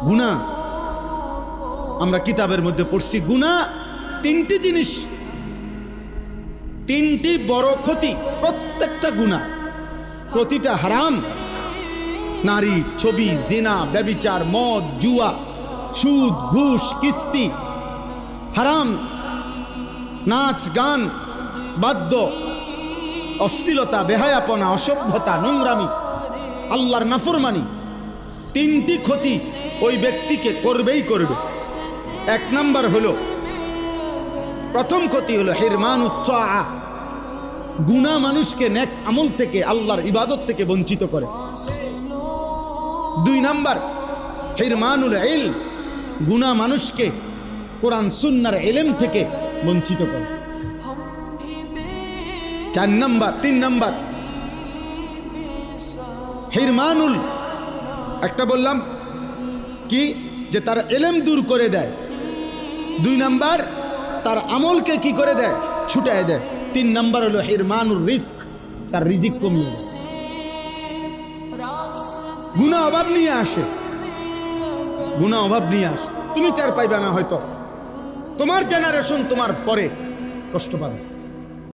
গুনাহ আমরা কিতাবের মধ্যে পড়ছি, গুনাহ তিনটি জিনিস, তিনটি বড় ক্ষতি। প্রত্যেকটা গুনাহ, প্রতিটা হারাম। নারী, ছবি, জিনা, ব্যভিচার, মদ, জুয়া, সুদ, ঘুষ, কিস্তি, হারাম, নাচ, গান, বাদ্য, অশ্লীলতা, বেহায়াপনা, অসভ্যতা, নোংরামি, আল্লাহর নাফরমানি, তিনটি ক্ষতি ওই ব্যক্তিকে করবেই করবে। এক নাম্বার হলো, প্রথম ক্ষতি হলো হিরমানুত তাআ। গুনাহ মানুষকে নেক আমল থেকে, আল্লাহর ইবাদত থেকে বঞ্চিত করে। দুই নাম্বার হিরমানুল ইলম, গুনাহ মানুষকে কোরআন সুন্নাহর ইলম থেকে বঞ্চিত করে। তিন নাম্বার হিরমানুল, একটা বললাম কি যে তার ইলম দূর করে দেয়। দুই নাম্বার তার আমলকে কি করে দেয়, ছুটায় দেয়। তিন নাম্বার হলো হিরমানুর রিজক, তার রিজিক কমিয়ে দেয়। গুনাহ অভাব নিয়ে আসে, গুনাহ অভাব নিয়ে আসে। তুমি টের পাইবে না, হয়তো তোমার জেনারেশন তোমার পরে কষ্ট পাবে।